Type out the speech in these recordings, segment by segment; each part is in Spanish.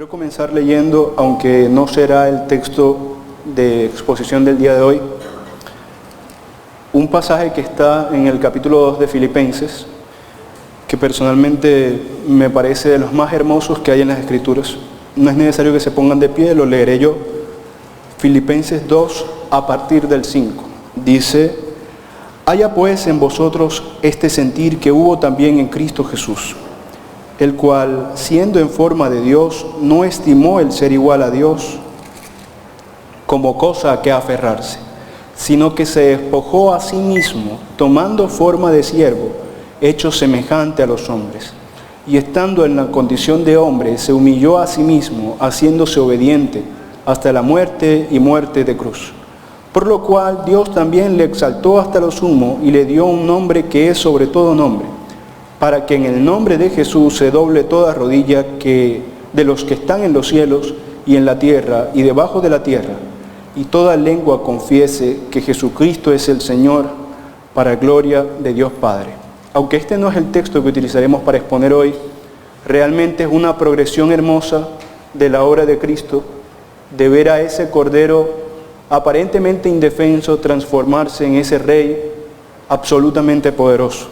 Quiero comenzar leyendo, aunque no será el texto de exposición del día de hoy, un pasaje que está en el capítulo 2 de Filipenses, que personalmente me parece de los más hermosos que hay en las Escrituras. No es necesario que se pongan de pie, lo leeré yo. Filipenses 2, a partir del 5. Dice: haya pues en vosotros este sentir que hubo también en Cristo Jesús, el cual, siendo en forma de Dios, no estimó el ser igual a Dios como cosa a que aferrarse, sino que se despojó a sí mismo, tomando forma de siervo, hecho semejante a los hombres. Y estando en la condición de hombre, se humilló a sí mismo, haciéndose obediente hasta la muerte y muerte de cruz. Por lo cual Dios también le exaltó hasta lo sumo y le dio un nombre que es sobre todo nombre, para que en el nombre de Jesús se doble toda rodilla de los que están en los cielos y en la tierra y debajo de la tierra, y toda lengua confiese que Jesucristo es el Señor, para gloria de Dios Padre. Aunque este no es el texto que utilizaremos para exponer hoy, realmente es una progresión hermosa de la obra de Cristo, de ver a ese Cordero aparentemente indefenso transformarse en ese Rey absolutamente poderoso,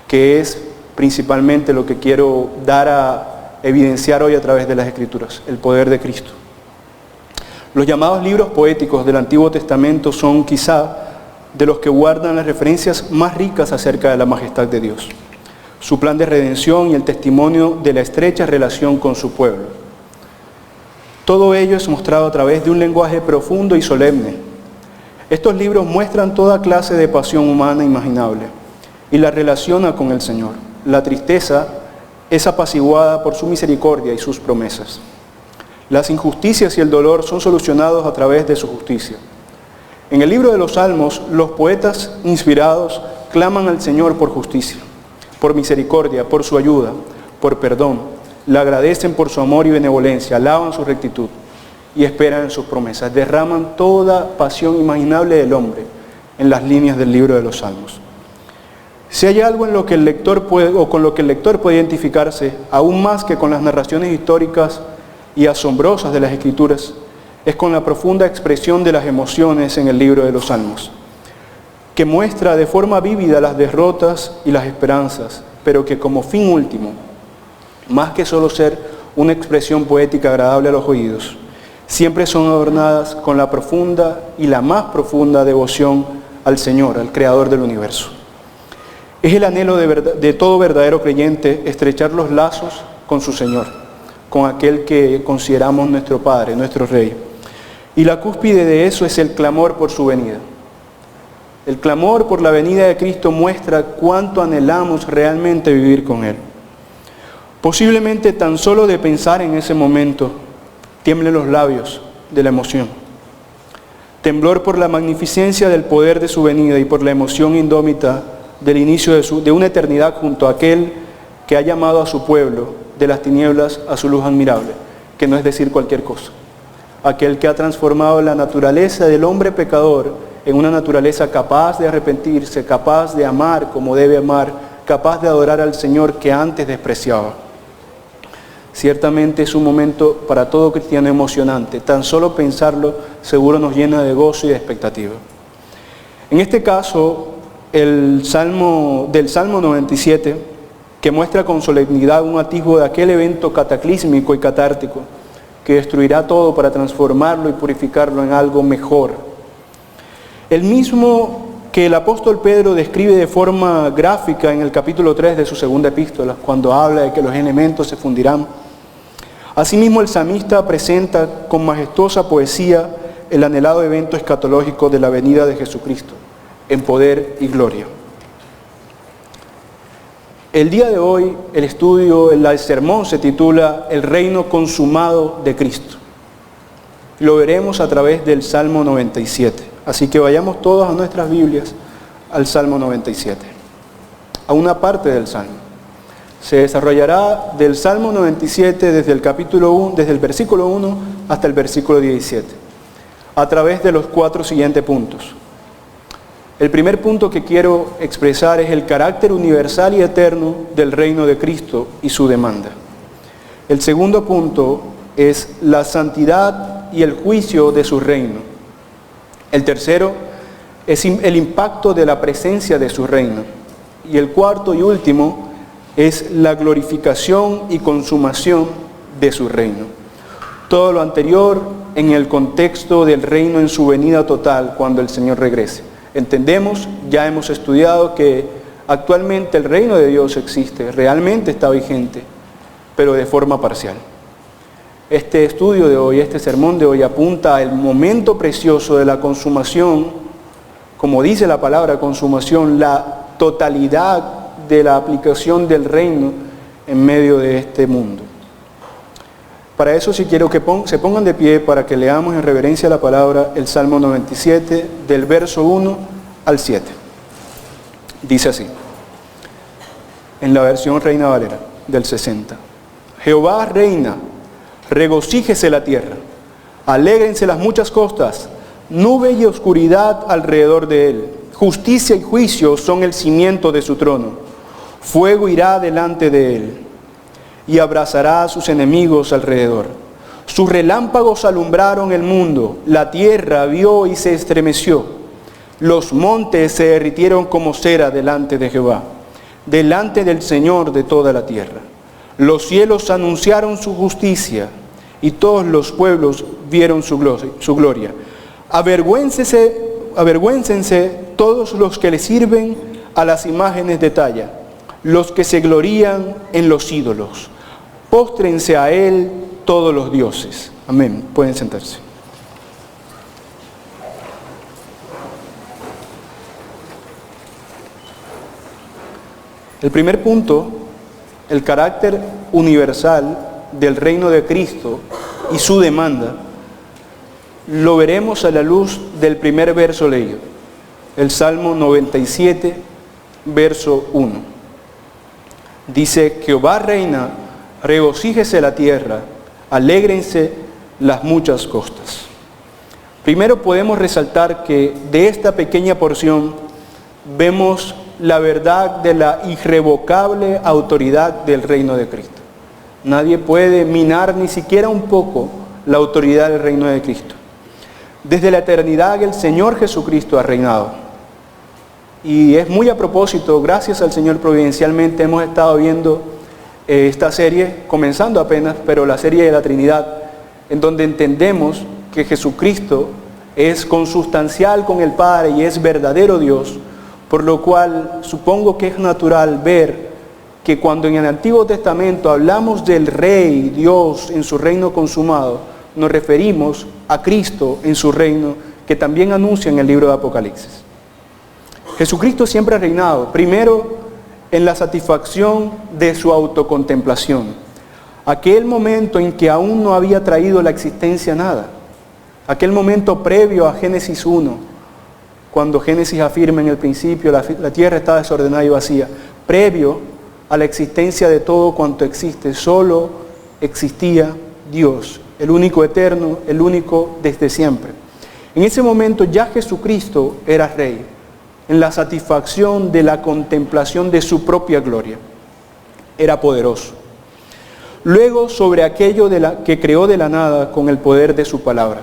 que es principalmente lo que quiero dar a evidenciar hoy a través de las Escrituras, el poder de Cristo. Los llamados libros poéticos del Antiguo Testamento son quizá de los que guardan las referencias más ricas acerca de la majestad de Dios, su plan de redención y el testimonio de la estrecha relación con su pueblo. Todo ello es mostrado a través de un lenguaje profundo y solemne. Estos libros muestran toda clase de pasión humana imaginable y la relaciona con el Señor. La tristeza es apaciguada por su misericordia y sus promesas. Las injusticias y el dolor son solucionados a través de su justicia. En el libro de los Salmos, los poetas inspirados claman al Señor por justicia, por misericordia, por su ayuda, por perdón. Le agradecen por su amor y benevolencia, alaban su rectitud y esperan en sus promesas. Derraman toda pasión imaginable del hombre en las líneas del libro de los Salmos. Si hay algo en lo que el lector con lo que el lector puede identificarse, aún más que con las narraciones históricas y asombrosas de las Escrituras, es con la profunda expresión de las emociones en el libro de los Salmos, que muestra de forma vívida las derrotas y las esperanzas, pero que como fin último, más que solo ser una expresión poética agradable a los oídos, siempre son adornadas con la profunda y la más profunda devoción al Señor, al Creador del universo. Es el anhelo de todo verdadero creyente estrechar los lazos con su Señor, con aquel que consideramos nuestro Padre, nuestro Rey. Y la cúspide de eso es el clamor por su venida. El clamor por la venida de Cristo muestra cuánto anhelamos realmente vivir con Él. Posiblemente tan solo de pensar en ese momento, tiemblen los labios de la emoción. Temblor por la magnificencia del poder de su venida y por la emoción indómita del inicio de una eternidad junto a aquel que ha llamado a su pueblo de las tinieblas a su luz admirable, que no es decir cualquier cosa. Aquel que ha transformado la naturaleza del hombre pecador en una naturaleza capaz de arrepentirse, capaz de amar como debe amar, capaz de adorar al Señor que antes despreciaba. Ciertamente es un momento para todo cristiano emocionante. Tan solo pensarlo seguro nos llena de gozo y de expectativa. En este caso, del Salmo 97, que muestra con solemnidad un atisbo de aquel evento cataclísmico y catártico que destruirá todo para transformarlo y purificarlo en algo mejor. El mismo que el apóstol Pedro describe de forma gráfica en el capítulo 3 de su segunda epístola, cuando habla de que los elementos se fundirán. Asimismo, el salmista presenta con majestuosa poesía el anhelado evento escatológico de la venida de Jesucristo, en poder y gloria. El día de hoy, el estudio, el sermón se titula El reino consumado de Cristo. Lo veremos a través del Salmo 97. Así que vayamos todos a nuestras Biblias al Salmo 97, a una parte del Salmo. Se desarrollará del Salmo 97 desde el versículo 1 hasta el versículo 17, a través de los 4 siguientes puntos. El primer punto que quiero expresar es el carácter universal y eterno del reino de Cristo y su demanda. El segundo punto es la santidad y el juicio de su reino. El tercero es el impacto de la presencia de su reino. Y el cuarto y último es la glorificación y consumación de su reino. Todo lo anterior en el contexto del reino en su venida total cuando el Señor regrese. Entendemos, ya hemos estudiado que actualmente el reino de Dios existe, realmente está vigente, pero de forma parcial. Este estudio de hoy, este sermón de hoy apunta al momento precioso de la consumación, como dice la palabra consumación, la totalidad de la aplicación del reino en medio de este mundo. Para eso sí quiero que se pongan de pie para que leamos en reverencia a la palabra el Salmo 97 del verso 1 al 7. Dice así, en la versión Reina Valera del 60. Jehová reina, regocíjese la tierra, alégrense las muchas costas, nube y oscuridad alrededor de él. Justicia y juicio son el cimiento de su trono. Fuego irá delante de él y abrazará a sus enemigos alrededor. Sus relámpagos alumbraron el mundo, la tierra vio y se estremeció. Los montes se derritieron como cera delante de Jehová, delante del Señor de toda la tierra. Los cielos anunciaron su justicia y todos los pueblos vieron su gloria. Avergüéncense todos los que le sirven a las imágenes de talla, los que se glorían en los ídolos. Póstrense a él todos los dioses. Amén. Pueden sentarse. El primer punto, el carácter universal del reino de Cristo y su demanda, lo veremos a la luz del primer verso leído, el Salmo 97, verso 1. Dice, Jehová reina, regocíjese la tierra, alégrense las muchas costas. Primero podemos resaltar que de esta pequeña porción vemos la verdad de la irrevocable autoridad del reino de Cristo. Nadie puede minar ni siquiera un poco la autoridad del reino de Cristo. Desde la eternidad el Señor Jesucristo ha reinado. Y es muy a propósito, gracias al Señor providencialmente hemos estado viendo esta serie, comenzando apenas, pero la serie de la Trinidad, en donde entendemos que Jesucristo es consustancial con el Padre y es verdadero Dios, por lo cual supongo que es natural ver que cuando en el Antiguo Testamento hablamos del Rey, Dios, en su reino consumado, nos referimos a Cristo en su reino, que también anuncia en el libro de Apocalipsis. Jesucristo siempre ha reinado, primero en la satisfacción de su autocontemplación, aquel momento en que aún no había traído la existencia nada, aquel momento previo a Génesis 1, cuando Génesis afirma en el principio la tierra estaba desordenada y vacía, previo a la existencia de todo cuanto existe, solo existía Dios, el único eterno, el único desde siempre. En ese momento ya Jesucristo era Rey, en la satisfacción de la contemplación de su propia gloria. Era poderoso. Luego sobre aquello que creó de la nada con el poder de su palabra.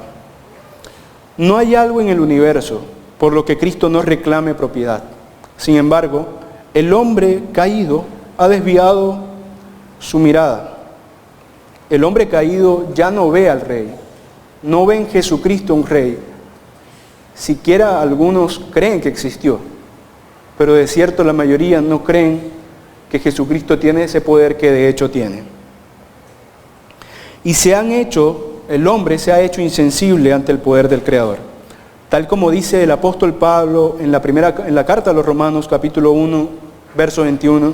No hay algo en el universo por lo que Cristo no reclame propiedad. Sin embargo, el hombre caído ha desviado su mirada. El hombre caído ya no ve al Rey, no ve en Jesucristo un Rey. Siquiera algunos creen que existió, pero de cierto la mayoría no creen que Jesucristo tiene ese poder que de hecho tiene. Y el hombre se ha hecho insensible ante el poder del Creador. Tal como dice el apóstol Pablo en la carta a los Romanos, capítulo 1, verso 21,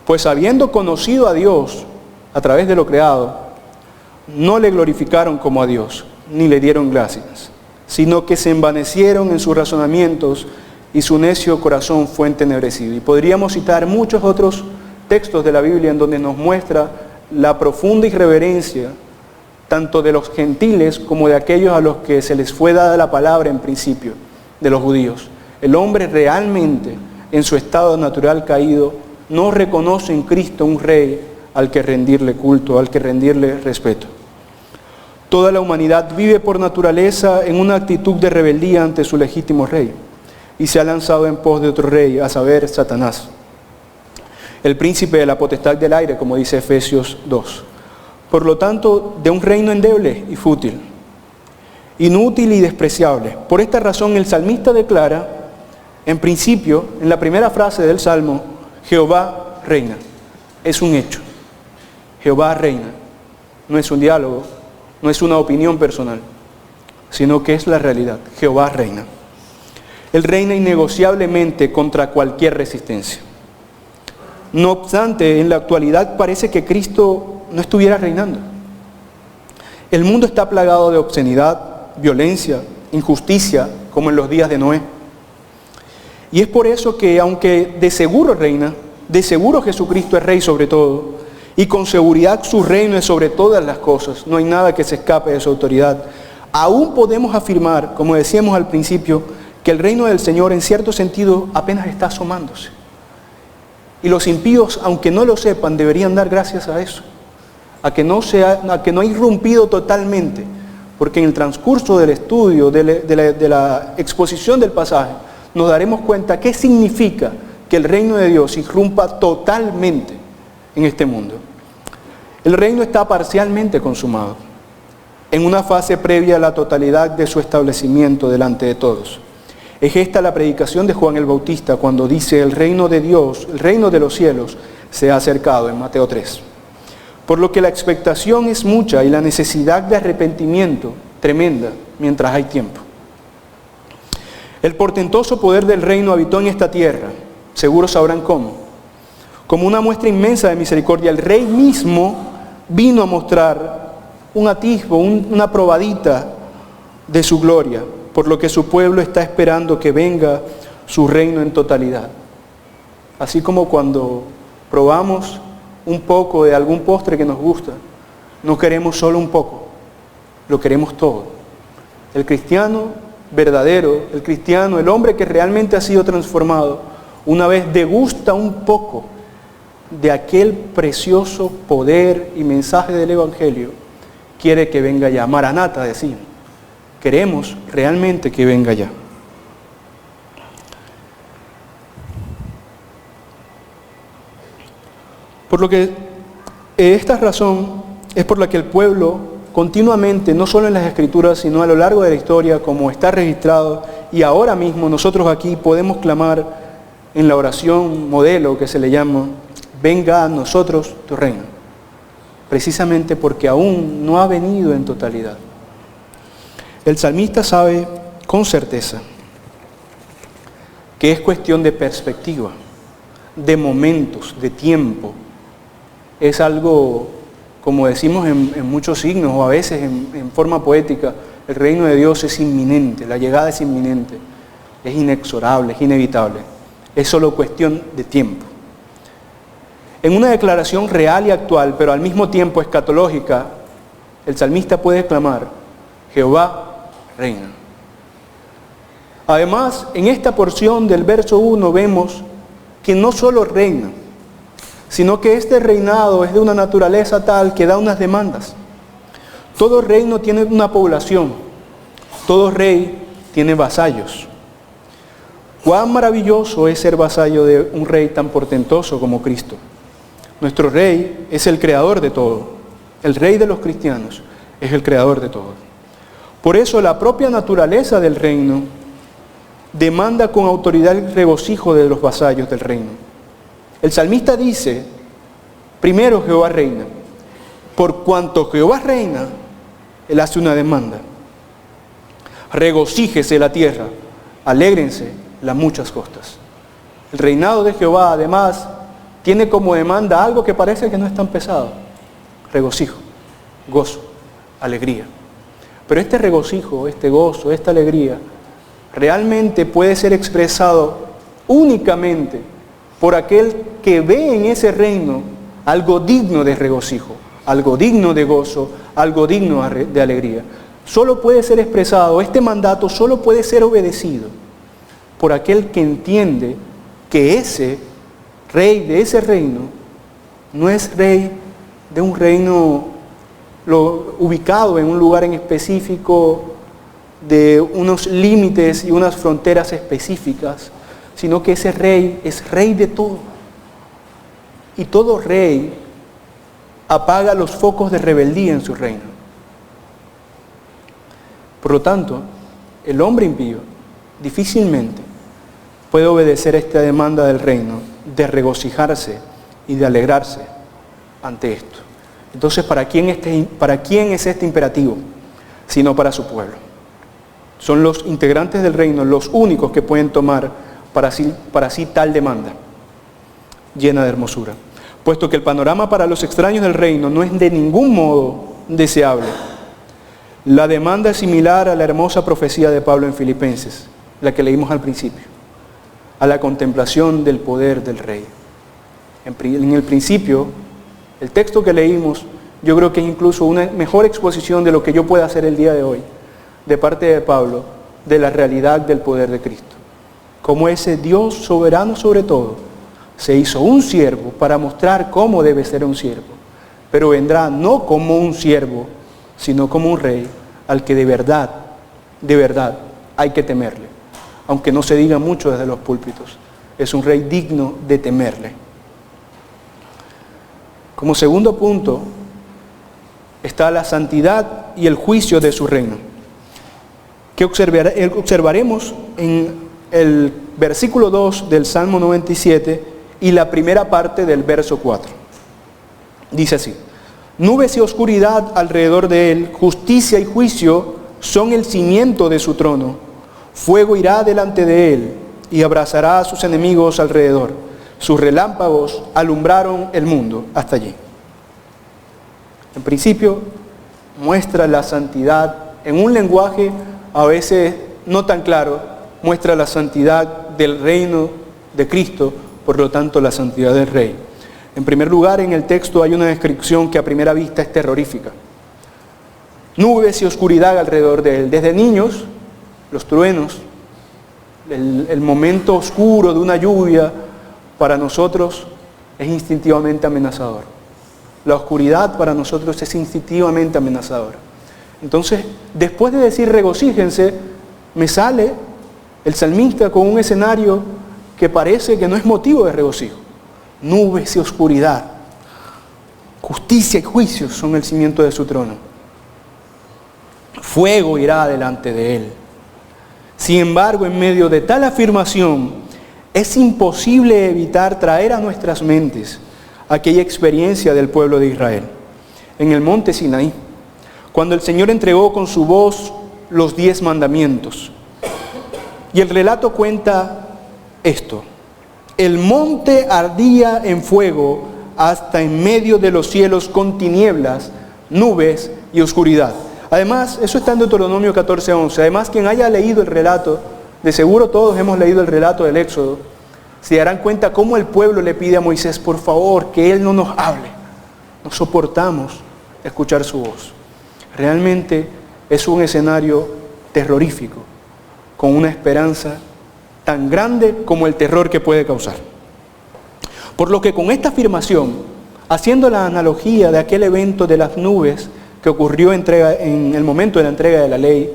pues habiendo conocido a Dios a través de lo creado, no le glorificaron como a Dios, ni le dieron gracias, sino que se envanecieron en sus razonamientos y su necio corazón fue entenebrecido. Y podríamos citar muchos otros textos de la Biblia en donde nos muestra la profunda irreverencia tanto de los gentiles como de aquellos a los que se les fue dada la palabra en principio, de los judíos. El hombre realmente, en su estado natural caído, no reconoce en Cristo un Rey al que rendirle culto, al que rendirle respeto. Toda la humanidad vive por naturaleza en una actitud de rebeldía ante su legítimo rey y se ha lanzado en pos de otro rey, a saber, Satanás, el príncipe de la potestad del aire, como dice Efesios 2. Por lo tanto, de un reino endeble y fútil, inútil y despreciable. Por esta razón el salmista declara, en principio, en la primera frase del Salmo, Jehová reina. Es un hecho. Jehová reina. No es un diálogo, no es una opinión personal, sino que es la realidad. Jehová reina. Él reina innegociablemente contra cualquier resistencia. No obstante, en la actualidad parece que Cristo no estuviera reinando. El mundo está plagado de obscenidad, violencia, injusticia, como en los días de Noé. Y es por eso que, aunque de seguro reina, de seguro Jesucristo es rey sobre todo, y con seguridad su reino es sobre todas las cosas, no hay nada que se escape de su autoridad, aún podemos afirmar, como decíamos al principio, que el reino del Señor en cierto sentido apenas está asomándose. Y los impíos, aunque no lo sepan, deberían dar gracias a eso, a que no ha irrumpido totalmente, porque en el transcurso del estudio, de la exposición del pasaje, nos daremos cuenta qué significa que el reino de Dios irrumpa totalmente en este mundo. El reino está parcialmente consumado, en una fase previa a la totalidad de su establecimiento delante de todos. Es esta la predicación de Juan el Bautista cuando dice: el reino de Dios, el reino de los cielos se ha acercado, en Mateo 3. Por lo que la expectación es mucha y la necesidad de arrepentimiento tremenda mientras hay tiempo. El portentoso poder del reino habitó en esta tierra, seguro sabrán cómo. Como una muestra inmensa de misericordia, el rey mismo vino a mostrar un atisbo, una probadita de su gloria, por lo que su pueblo está esperando que venga su reino en totalidad. Así como cuando probamos un poco de algún postre que nos gusta, no queremos solo un poco, lo queremos todo. El cristiano verdadero, el cristiano, el hombre que realmente ha sido transformado, una vez degusta un poco de aquel precioso poder y mensaje del Evangelio, quiere que venga ya. Maranata, decimos. Queremos realmente que venga ya. Por lo que esta razón es por la que el pueblo continuamente, no solo en las Escrituras, sino a lo largo de la historia, como está registrado, y ahora mismo nosotros aquí podemos clamar en la oración modelo que se le llama: venga a nosotros tu reino, precisamente porque aún no ha venido en totalidad. El salmista sabe con certeza que es cuestión de perspectiva, de momentos, de tiempo. Es algo, como decimos en muchos signos o a veces en forma poética, el reino de Dios es inminente, la llegada es inminente, es inexorable, es inevitable. Es solo cuestión de tiempo. En una declaración real y actual, pero al mismo tiempo escatológica, el salmista puede clamar: Jehová reina. Además, en esta porción del verso 1 vemos que no solo reina, sino que este reinado es de una naturaleza tal que da unas demandas. Todo reino tiene una población, todo rey tiene vasallos. Cuán maravilloso es ser vasallo de un rey tan portentoso como Cristo. Nuestro rey es el creador de todo. El rey de los cristianos es el creador de todo. Por eso la propia naturaleza del reino demanda con autoridad el regocijo de los vasallos del reino. El salmista dice: primero Jehová reina. Por cuanto Jehová reina, él hace una demanda: regocíjese la tierra, alégrense las muchas costas. El reinado de Jehová además tiene como demanda algo que parece que no es tan pesado: regocijo, gozo, alegría. Pero este regocijo, este gozo, esta alegría, realmente puede ser expresado únicamente por aquel que ve en ese reino algo digno de regocijo, algo digno de gozo, algo digno de alegría. Solo puede ser expresado, este mandato solo puede ser obedecido por aquel que entiende que ese rey de ese reino no es rey de un reino ubicado en un lugar en específico, de unos límites y unas fronteras específicas, sino que ese rey es rey de todo. Y todo rey apaga los focos de rebeldía en su reino. Por lo tanto, el hombre impío difícilmente puede obedecer esta demanda del reino de regocijarse y de alegrarse ante esto. Entonces, ¿para quién es este imperativo? Sino para su pueblo. Son los integrantes del reino los únicos que pueden tomar para sí tal demanda llena de hermosura. Puesto que el panorama para los extraños del reino no es de ningún modo deseable. La demanda es similar a la hermosa profecía de Pablo en Filipenses, la que leímos al principio, a la contemplación del poder del rey. En el principio, el texto que leímos, yo creo que es incluso una mejor exposición de lo que yo pueda hacer el día de hoy, de parte de Pablo, de la realidad del poder de Cristo. Como ese Dios soberano sobre todo, se hizo un siervo para mostrar cómo debe ser un siervo, pero vendrá no como un siervo, sino como un rey al que de verdad hay que temerle. Aunque no se diga mucho desde los púlpitos, es un rey digno de temerle. Como segundo punto está la santidad y el juicio de su reino, que observaremos en el versículo 2 del Salmo 97 y la primera parte del verso 4. Dice así: nubes y oscuridad alrededor de él, justicia y juicio son el cimiento de su trono. Fuego irá delante de él y abrazará a sus enemigos alrededor. Sus relámpagos alumbraron el mundo. Hasta allí. En principio, muestra la santidad en un lenguaje a veces no tan claro, muestra la santidad del reino de Cristo, por lo tanto la santidad del rey. En primer lugar, en el texto hay una descripción que a primera vista es terrorífica. Nubes y oscuridad alrededor de él. Desde niños, los truenos, el momento oscuro de una lluvia, para nosotros es instintivamente amenazador. La oscuridad para nosotros es instintivamente amenazadora. Entonces, después de decir regocíjense, me sale el salmista con un escenario que parece que no es motivo de regocijo. Nubes y oscuridad, justicia y juicio son el cimiento de su trono. Fuego irá delante de él. Sin embargo, en medio de tal afirmación, es imposible evitar traer a nuestras mentes aquella experiencia del pueblo de Israel en el monte Sinaí, cuando el Señor entregó con su voz los 10 mandamientos. Y el relato cuenta esto: el monte ardía en fuego hasta en medio de los cielos con tinieblas, nubes y oscuridad. Además, eso está en Deuteronomio 14:11. Además, quien haya leído el relato, de seguro todos hemos leído el relato del Éxodo, se darán cuenta cómo el pueblo le pide a Moisés, por favor, que él no nos hable. No soportamos escuchar su voz. Realmente es un escenario terrorífico, con una esperanza tan grande como el terror que puede causar. Por lo que con esta afirmación, haciendo la analogía de aquel evento de las nubes que ocurrió en el momento de la entrega de la ley,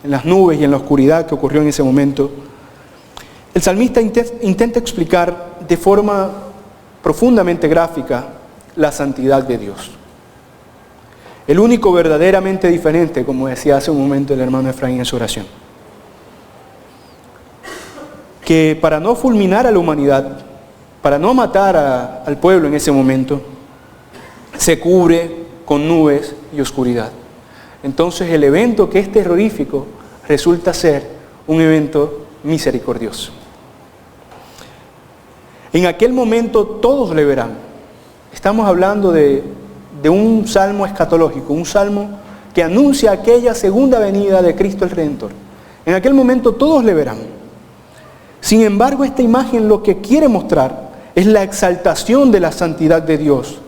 en las nubes y en la oscuridad que ocurrió en ese momento, el salmista intenta explicar de forma profundamente gráfica la santidad de Dios. El único verdaderamente diferente, como decía hace un momento el hermano Efraín en su oración, que para no fulminar a la humanidad, para no matar al pueblo en ese momento, se cubre con nubes y oscuridad. Entonces el evento que es terrorífico resulta ser un evento misericordioso. En aquel momento todos le verán. Estamos hablando de un salmo escatológico, un salmo que anuncia aquella segunda venida de Cristo el Redentor. En aquel momento todos le verán. Sin embargo, esta imagen lo que quiere mostrar es la exaltación de la santidad de Dios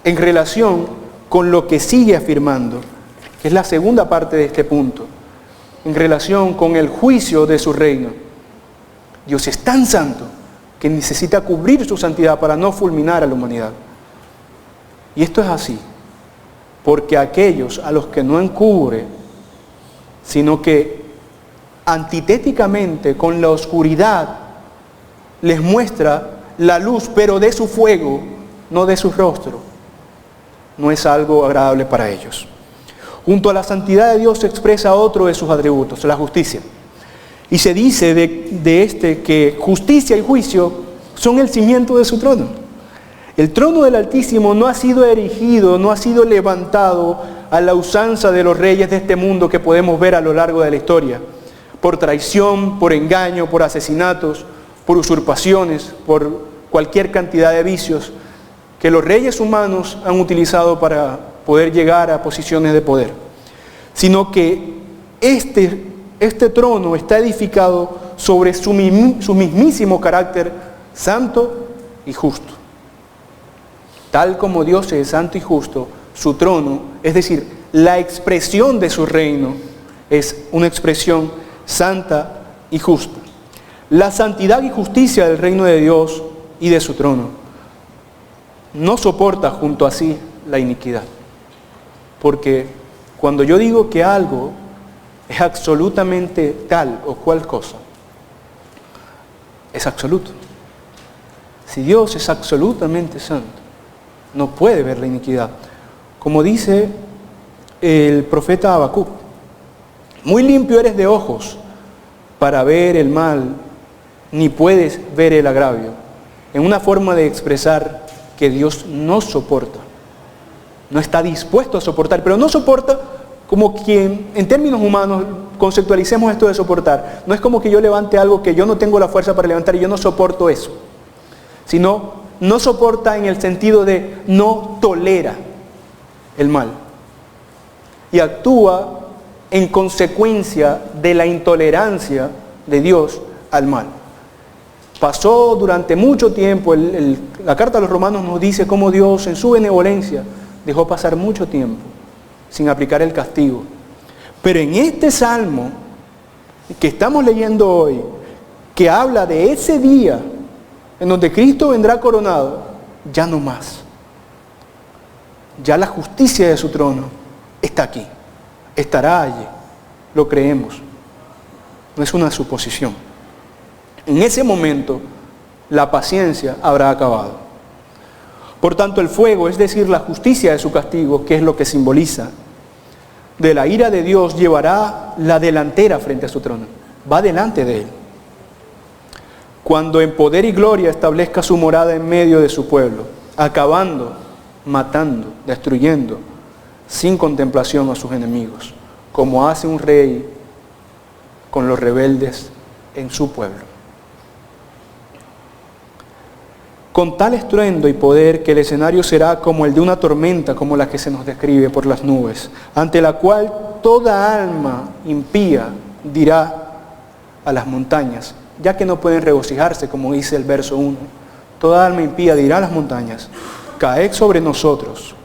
en relación con lo que sigue afirmando, que es la segunda parte de este punto, en relación con el juicio de su reino. Dios es tan santo que necesita cubrir su santidad para no fulminar a la humanidad. Y esto es así, porque aquellos a los que no encubre, sino que antitéticamente con la oscuridad les muestra la luz, pero de su fuego, no de su rostro, no es algo agradable para ellos. Junto a la santidad de Dios se expresa otro de sus atributos, la justicia. Y se dice de este que justicia y juicio son el cimiento de su trono. El trono del Altísimo no ha sido erigido, no ha sido levantado a la usanza de los reyes de este mundo que podemos ver a lo largo de la historia, por traición, por engaño, por asesinatos, por usurpaciones, por cualquier cantidad de vicios que los reyes humanos han utilizado para poder llegar a posiciones de poder, sino que este trono está edificado sobre su mismísimo carácter santo y justo. Tal como Dios es santo y justo, su trono, es decir, la expresión de su reino, es una expresión santa y justa. La santidad y justicia del reino de Dios y de su trono no soporta junto a sí la iniquidad. Porque cuando yo digo que algo es absolutamente tal o cual cosa, es absoluto. Si Dios es absolutamente santo, no puede ver la iniquidad. Como dice el profeta Habacuc, muy limpio eres de ojos para ver el mal, ni puedes ver el agravio. En una forma de expresar que Dios no soporta, no está dispuesto a soportar, pero no soporta como quien, en términos humanos, conceptualicemos esto de soportar. No es como que yo levante algo que yo no tengo la fuerza para levantar y yo no soporto eso, sino no soporta en el sentido de no tolera el mal y actúa en consecuencia de la intolerancia de Dios al mal. Pasó durante mucho tiempo, la carta a los Romanos nos dice cómo Dios en su benevolencia dejó pasar mucho tiempo sin aplicar el castigo. Pero en este salmo que estamos leyendo hoy, que habla de ese día en donde Cristo vendrá coronado, ya no más. Ya la justicia de su trono está aquí, estará allí, lo creemos. No es una suposición. En ese momento, la paciencia habrá acabado. Por tanto, el fuego, es decir, la justicia de su castigo, que es lo que simboliza, de la ira de Dios, llevará la delantera frente a su trono. Va delante de él. Cuando en poder y gloria establezca su morada en medio de su pueblo, acabando, matando, destruyendo, sin contemplación a sus enemigos, como hace un rey con los rebeldes en su pueblo. Con tal estruendo y poder que el escenario será como el de una tormenta, como la que se nos describe por las nubes, ante la cual toda alma impía dirá a las montañas, ya que no pueden regocijarse, como dice el verso 1, toda alma impía dirá a las montañas, caed sobre nosotros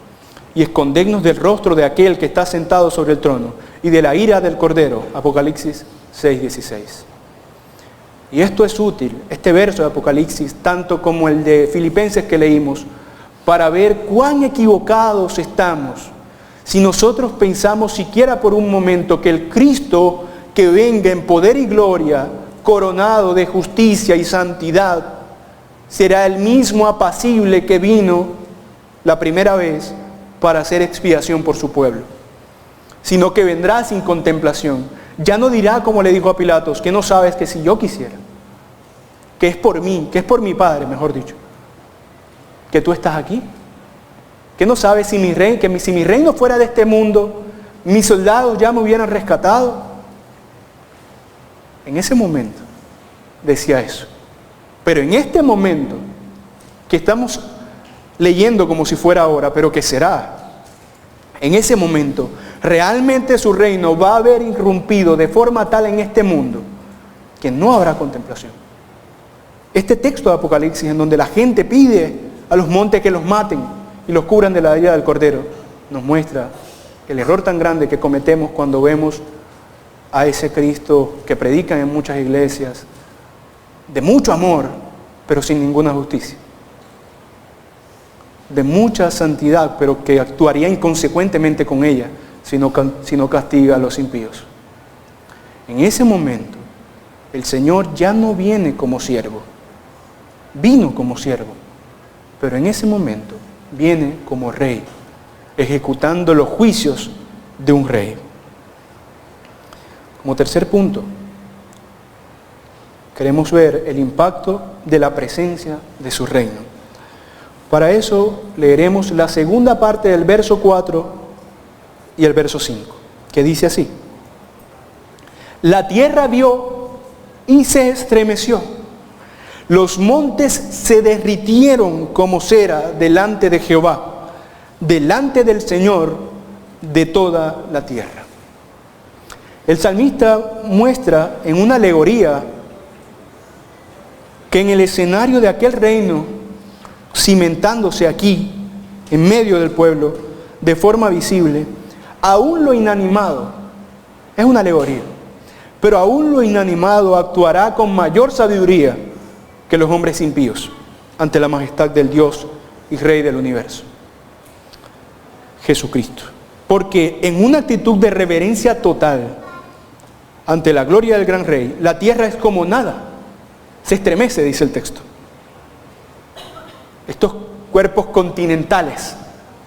y escondednos del rostro de aquel que está sentado sobre el trono y de la ira del Cordero. Apocalipsis 6:16. Y esto es útil, este verso de Apocalipsis, tanto como el de Filipenses que leímos, para ver cuán equivocados estamos si nosotros pensamos siquiera por un momento que el Cristo que venga en poder y gloria, coronado de justicia y santidad, será el mismo apacible que vino la primera vez para hacer expiación por su pueblo, sino que vendrá sin contemplación. Ya no dirá como le dijo a Pilatos, que no sabes que si yo quisiera, que es por mí, que es por mi Padre, mejor dicho, que tú estás aquí, que no sabes si mi reino fuera de este mundo, mis soldados ya me hubieran rescatado. En ese momento decía eso. Pero en este momento que estamos leyendo como si fuera ahora, pero que será, en ese momento realmente su reino va a haber irrumpido de forma tal en este mundo que no habrá contemplación. Este texto de Apocalipsis, en donde la gente pide a los montes que los maten y los cubran de la ira del Cordero, nos muestra el error tan grande que cometemos cuando vemos a ese Cristo que predican en muchas iglesias, de mucho amor, pero sin ninguna justicia. de mucha santidad, pero que actuaría inconsecuentemente con ella si no castiga a los impíos. En ese momento, el Señor ya no viene como siervo. Vino como siervo, pero en ese momento viene como rey, ejecutando los juicios de un rey. Como tercer punto, queremos ver el impacto de la presencia de su reino. Para eso leeremos la segunda parte del verso 4 y el verso 5, que dice así: la tierra vio y se estremeció, los montes se derritieron como cera delante de Jehová, delante del Señor de toda la tierra. El salmista muestra en una alegoría que en el escenario de aquel reino, cimentándose aquí, en medio del pueblo, de forma visible, aún lo inanimado, es una alegoría, pero aún lo inanimado actuará con mayor sabiduría que los hombres impíos ante la majestad del Dios y Rey del universo, Jesucristo. Porque en una actitud de reverencia total ante la gloria del gran Rey, la tierra es como nada, se estremece, dice el texto. Estos cuerpos continentales,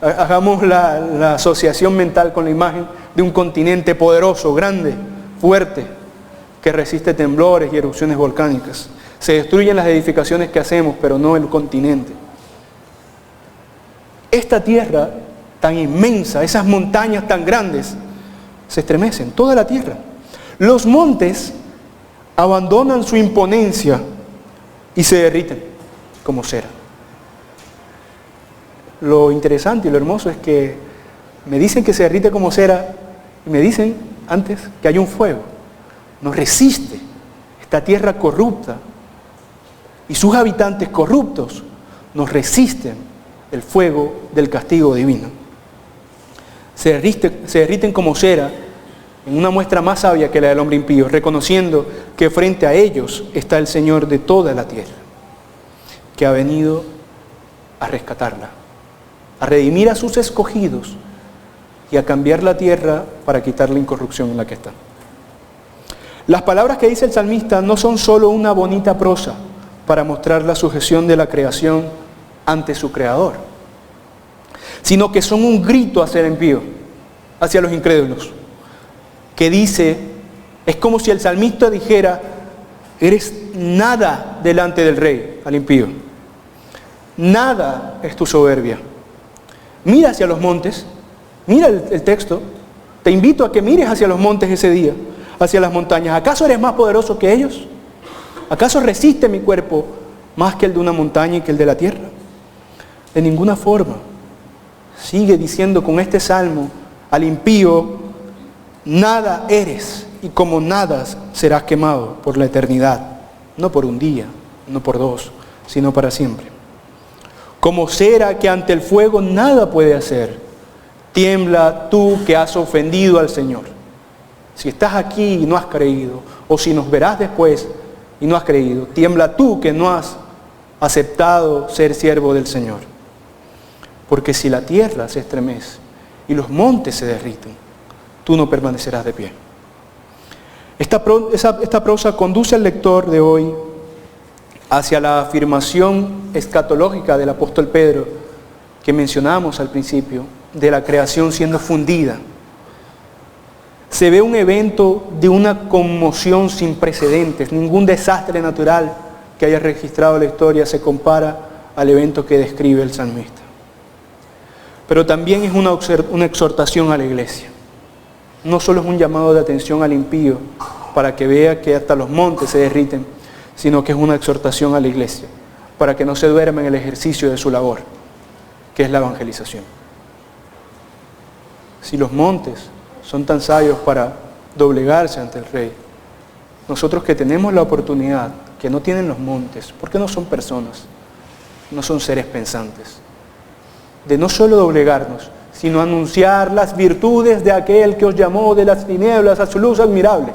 hagamos la asociación mental con la imagen de un continente poderoso, grande, fuerte, que resiste temblores y erupciones volcánicas. Se destruyen las edificaciones que hacemos, pero no el continente. Esta tierra tan inmensa, esas montañas tan grandes, se estremecen, toda la tierra. Los montes abandonan su imponencia y se derriten como cera. Lo interesante y lo hermoso es que me dicen que se derrite como cera y me dicen antes que hay un fuego. No resiste esta tierra corrupta y sus habitantes corruptos nos resisten el fuego del castigo divino. Se derriten como cera en una muestra más sabia que la del hombre impío, reconociendo que frente a ellos está el Señor de toda la tierra, que ha venido a rescatarla, a redimir a sus escogidos y a cambiar la tierra para quitar la incorrupción en la que está. Las palabras que dice el salmista no son solo una bonita prosa para mostrar la sujeción de la creación ante su creador, sino que son un grito hacia el impío, hacia los incrédulos, que dice, es como si el salmista dijera, eres nada delante del rey, al impío. Nada es tu soberbia. Mira hacia los montes, mira el texto, te invito a que mires hacia los montes ese día, hacia las montañas. ¿Acaso eres más poderoso que ellos? ¿Acaso resiste mi cuerpo más que el de una montaña y que el de la tierra? De ninguna forma. Sigue diciendo con este salmo al impío, nada eres y como nada serás quemado por la eternidad, no por un día, no por dos, sino para siempre. Como cera que ante el fuego nada puede hacer, tiembla tú que has ofendido al Señor. Si estás aquí y no has creído, o si nos verás después y no has creído, tiembla tú que no has aceptado ser siervo del Señor. Porque si la tierra se estremece y los montes se derriten, tú no permanecerás de pie. Esta prosa conduce al lector de hoy hacia la afirmación escatológica del apóstol Pedro que mencionamos al principio, de la creación siendo fundida. Se ve un evento de una conmoción sin precedentes. Ningún desastre natural que haya registrado la historia se compara al evento que describe el salmista. Pero también es una exhortación a la iglesia. No solo es un llamado de atención al impío para que vea que hasta los montes se derriten, sino que es una exhortación a la iglesia para que no se duerma en el ejercicio de su labor, que es la evangelización. Si los montes son tan sabios para doblegarse ante el Rey, nosotros que tenemos la oportunidad, que no tienen los montes, porque no son personas, no son seres pensantes, de no solo doblegarnos, sino anunciar las virtudes de aquel que os llamó de las tinieblas a su luz admirable.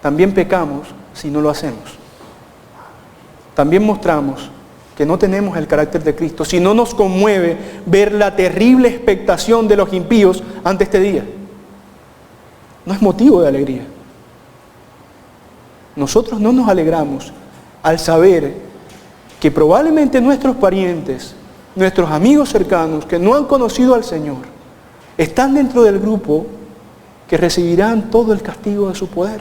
También pecamos si no lo hacemos. También mostramos que no tenemos el carácter de Cristo, si no nos conmueve ver la terrible expectación de los impíos ante este día? No es motivo de alegría. Nosotros no nos alegramos al saber que probablemente nuestros parientes, nuestros amigos cercanos que no han conocido al Señor, están dentro del grupo que recibirán todo el castigo de su poder.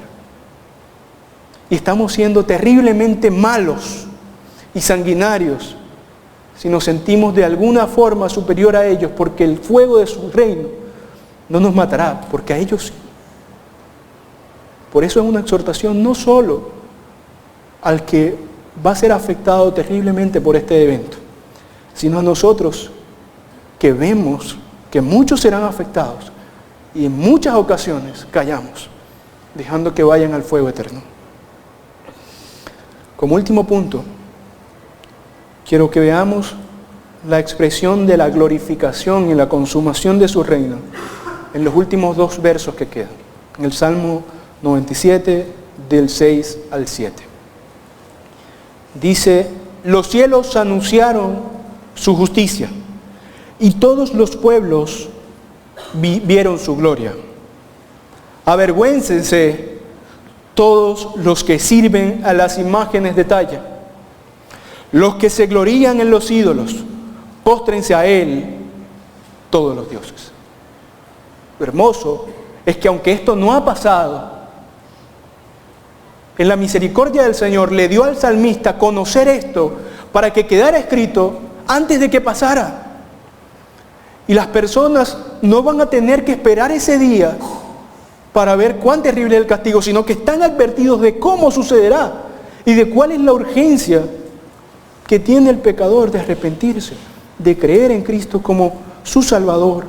Y estamos siendo terriblemente malos y sanguinarios si nos sentimos de alguna forma superior a ellos, porque el fuego de su reino no nos matará, porque a ellos sí. Por eso es una exhortación no solo al que va a ser afectado terriblemente por este evento, sino a nosotros que vemos que muchos serán afectados y en muchas ocasiones callamos, dejando que vayan al fuego eterno. Como último punto, quiero que veamos la expresión de la glorificación y la consumación de su reino en los últimos 2 versos que quedan, en el Salmo 97, del 6 al 7. Dice: los cielos anunciaron su justicia y todos los pueblos vieron su gloria. Avergüéncense todos los que sirven a las imágenes de talla, los que se glorían en los ídolos, póstrense a él todos los dioses. Lo hermoso es que aunque esto no ha pasado, en la misericordia del Señor le dio al salmista conocer esto para que quedara escrito antes de que pasara. Y las personas no van a tener que esperar ese día para ver cuán terrible es el castigo, sino que están advertidos de cómo sucederá y de cuál es la urgencia que tiene el pecador de arrepentirse, de creer en Cristo como su Salvador,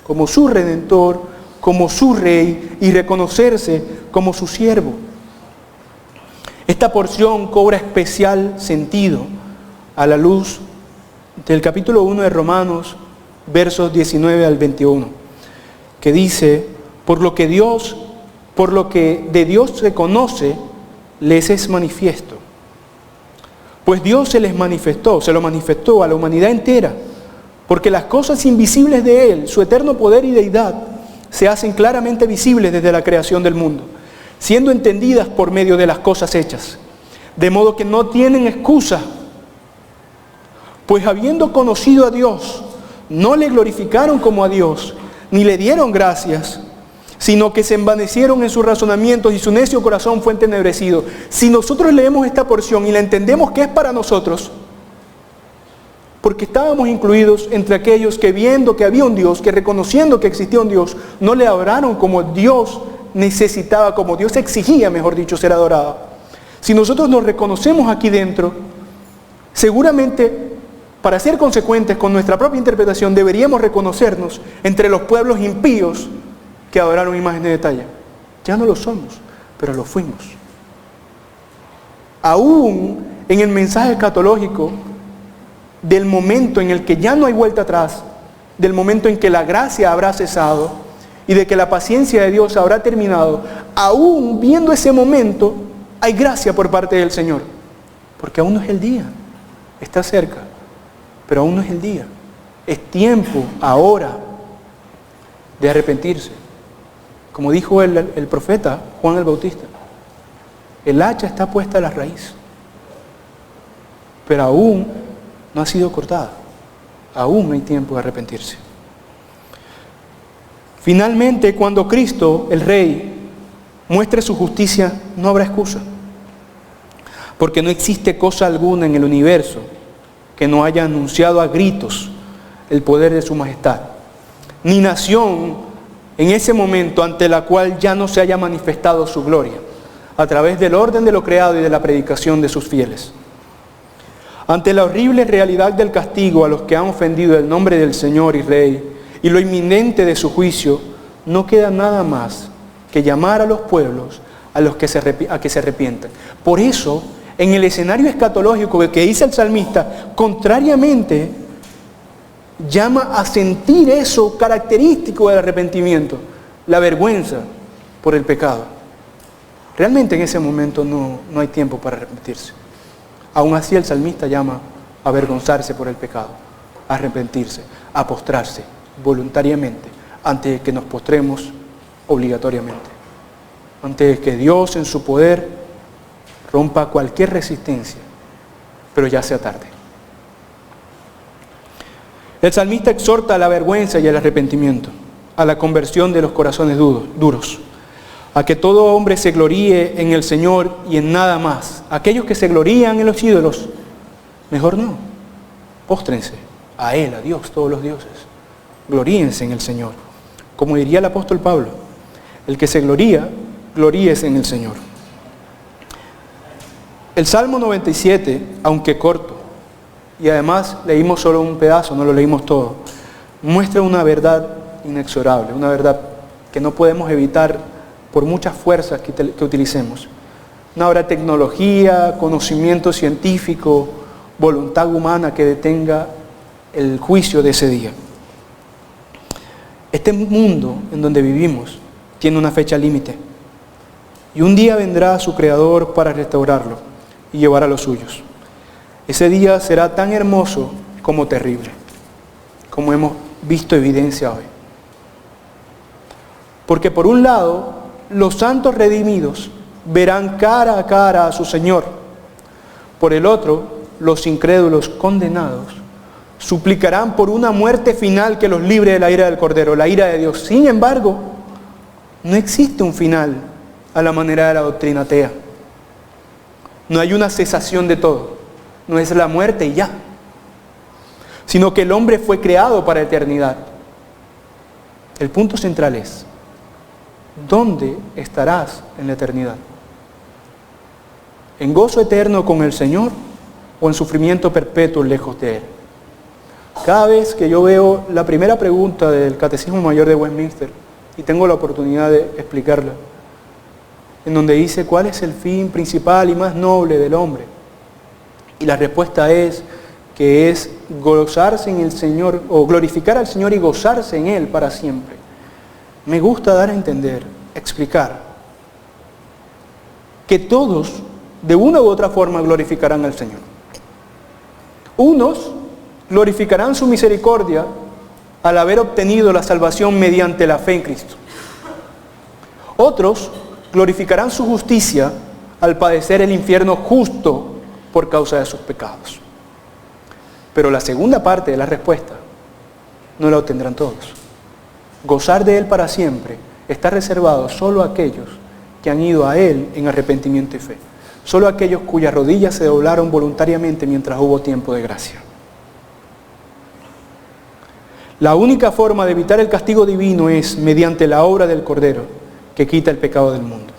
como su Redentor, como su Rey y reconocerse como su siervo. Esta porción cobra especial sentido a la luz del capítulo 1 de Romanos, versos 19 al 21, que dice: por lo que de Dios se conoce, les es manifiesto. Pues Dios se lo manifestó a la humanidad entera, porque las cosas invisibles de Él, su eterno poder y deidad, se hacen claramente visibles desde la creación del mundo, siendo entendidas por medio de las cosas hechas, de modo que no tienen excusa. Pues habiendo conocido a Dios, no le glorificaron como a Dios, ni le dieron gracias, sino que se envanecieron en sus razonamientos y su necio corazón fue entenebrecido. Si nosotros leemos esta porción y la entendemos que es para nosotros, porque estábamos incluidos entre aquellos que viendo que había un Dios, que reconociendo que existía un Dios, no le adoraron como Dios necesitaba, como Dios exigía, mejor dicho, ser adorado. Si nosotros nos reconocemos aquí dentro, seguramente, para ser consecuentes con nuestra propia interpretación, deberíamos reconocernos entre los pueblos impíos que adoraron imágenes de talla. Ya no lo somos, pero lo fuimos. Aún en el mensaje escatológico del momento en el que ya no hay vuelta atrás, del momento en que la gracia habrá cesado y de que la paciencia de Dios habrá terminado, aún viendo ese momento, hay gracia por parte del Señor. Porque aún no es el día, está cerca, pero aún no es el día. Es tiempo ahora de arrepentirse. Como dijo el profeta Juan el Bautista, el hacha está puesta a la raíz, pero aún no ha sido cortada. Aún hay tiempo de arrepentirse. Finalmente, cuando Cristo, el Rey, muestre su justicia, no habrá excusa. Porque no existe cosa alguna en el universo que no haya anunciado a gritos el poder de su majestad. Ni nación en ese momento ante la cual ya no se haya manifestado su gloria, a través del orden de lo creado y de la predicación de sus fieles. Ante la horrible realidad del castigo a los que han ofendido el nombre del Señor y Rey, y lo inminente de su juicio, no queda nada más que llamar a los pueblos a que se arrepientan. Por eso, en el escenario escatológico que dice el salmista, contrariamente, llama a sentir eso característico del arrepentimiento, la vergüenza por el pecado. Realmente en ese momento no hay tiempo para arrepentirse. Aún así el salmista llama avergonzarse por el pecado, arrepentirse, a postrarse voluntariamente antes de que nos postremos obligatoriamente, antes de que Dios en su poder rompa cualquier resistencia, pero ya sea tarde. El salmista exhorta a la vergüenza y al arrepentimiento, a la conversión de los corazones duros, a que todo hombre se gloríe en el Señor y en nada más. Aquellos que se glorían en los ídolos, mejor no. Póstrense a Él, a Dios, todos los dioses. Gloríense en el Señor. Como diría el apóstol Pablo, el que se gloría, gloríese en el Señor. El Salmo 97, aunque corto, y además leímos solo un pedazo, no lo leímos todo, muestra una verdad inexorable, una verdad que no podemos evitar por muchas fuerzas que utilicemos. No habrá tecnología, conocimiento científico, voluntad humana que detenga el juicio de ese día. Este mundo en donde vivimos tiene una fecha límite y un día vendrá su Creador para restaurarlo y llevar a los suyos. Ese día será tan hermoso como terrible, como hemos visto evidencia hoy. Porque por un lado, los santos redimidos verán cara a cara a su Señor. Por el otro, los incrédulos condenados suplicarán por una muerte final que los libre de la ira del Cordero, la ira de Dios. Sin embargo, no existe un final a la manera de la doctrina atea. No hay una cesación de todo. No es la muerte y ya, sino que el hombre fue creado para eternidad. El punto central es, ¿dónde estarás en la eternidad? ¿En gozo eterno con el Señor o en sufrimiento perpetuo lejos de Él? Cada vez que yo veo la primera pregunta del Catecismo Mayor de Westminster, y tengo la oportunidad de explicarla, en donde dice cuál es el fin principal y más noble del hombre, y la respuesta es que es gozarse en el Señor, o glorificar al Señor y gozarse en Él para siempre. Me gusta dar a entender, explicar, que todos, de una u otra forma, glorificarán al Señor. Unos glorificarán su misericordia al haber obtenido la salvación mediante la fe en Cristo. Otros glorificarán su justicia al padecer el infierno justo por causa de sus pecados. Pero la segunda parte de la respuesta no la obtendrán todos. Gozar de Él para siempre está reservado solo a aquellos que han ido a Él en arrepentimiento y fe. Solo a aquellos cuyas rodillas se doblaron voluntariamente mientras hubo tiempo de gracia. La única forma de evitar el castigo divino es mediante la obra del Cordero que quita el pecado del mundo.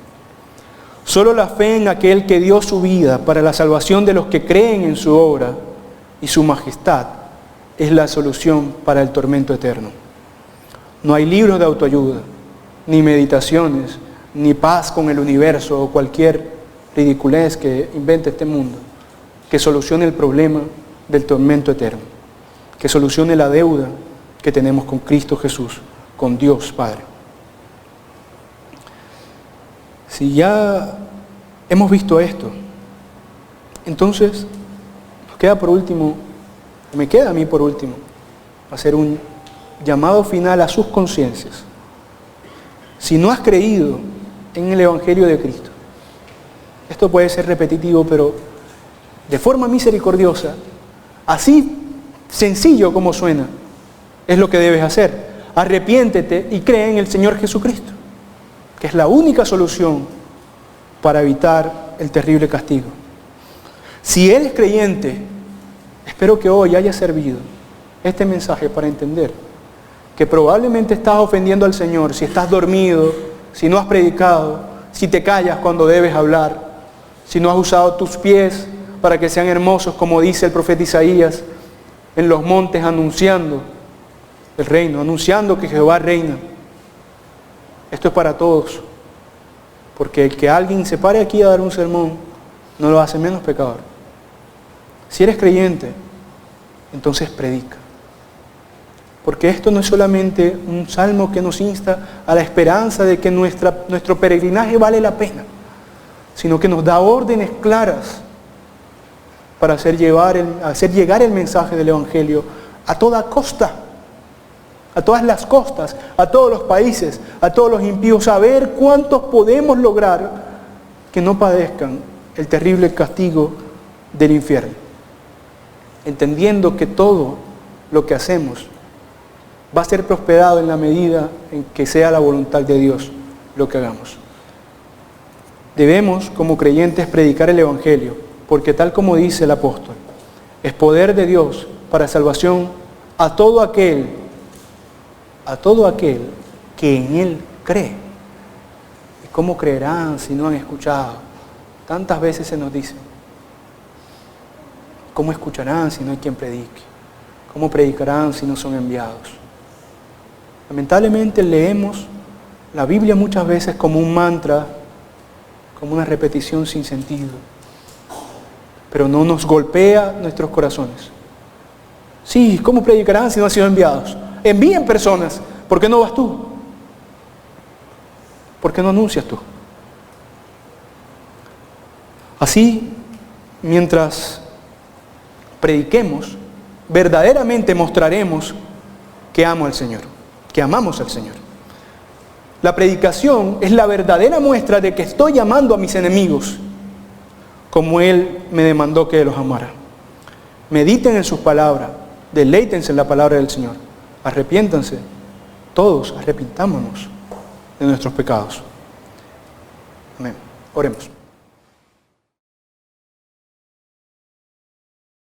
Solo la fe en aquel que dio su vida para la salvación de los que creen en su obra y su majestad es la solución para el tormento eterno. No hay libros de autoayuda, ni meditaciones, ni paz con el universo o cualquier ridiculez que invente este mundo que solucione el problema del tormento eterno, que solucione la deuda que tenemos con Cristo Jesús, con Dios Padre. Si ya hemos visto esto, entonces nos queda por último, me queda a mí por último, hacer un llamado final a sus conciencias. Si no has creído en el Evangelio de Cristo, esto puede ser repetitivo, pero de forma misericordiosa, así sencillo como suena, es lo que debes hacer. Arrepiéntete y cree en el Señor Jesucristo, que es la única solución para evitar el terrible castigo. Si eres creyente, espero que hoy haya servido este mensaje para entender que probablemente estás ofendiendo al Señor si estás dormido, si no has predicado, si te callas cuando debes hablar, si no has usado tus pies para que sean hermosos, como dice el profeta Isaías, en los montes anunciando el reino, anunciando que Jehová reina. Esto es para todos, porque el que alguien se pare aquí a dar un sermón no lo hace menos pecador. Si eres creyente, entonces predica. Porque esto no es solamente un salmo que nos insta a la esperanza de que nuestro peregrinaje vale la pena, sino que nos da órdenes claras para hacer llegar el mensaje del Evangelio a toda costa, a todas las costas, a todos los países, a todos los impíos, a ver cuántos podemos lograr que no padezcan el terrible castigo del infierno, entendiendo que todo lo que hacemos va a ser prosperado en la medida en que sea la voluntad de Dios lo que hagamos. Debemos, como creyentes, predicar el Evangelio, porque tal como dice el apóstol, es poder de Dios para salvación a todo aquel que en Él cree. ¿Y cómo creerán si no han escuchado? Tantas veces se nos dice. ¿Cómo escucharán si no hay quien predique? ¿Cómo predicarán si no son enviados? Lamentablemente leemos la Biblia muchas veces como un mantra, como una repetición sin sentido, pero no nos golpea nuestros corazones. Sí, ¿cómo predicarán si no han sido enviados? Envíen personas. ¿Por qué no vas tú? ¿Por qué no anuncias tú? Así, mientras prediquemos, verdaderamente mostraremos que amo al Señor, que amamos al Señor. La predicación es la verdadera muestra de que estoy amando a mis enemigos, como Él me demandó que los amara. Mediten en sus palabras, deleítense en la palabra del Señor, arrepiéntanse, todos arrepintámonos de nuestros pecados. Amén. Oremos.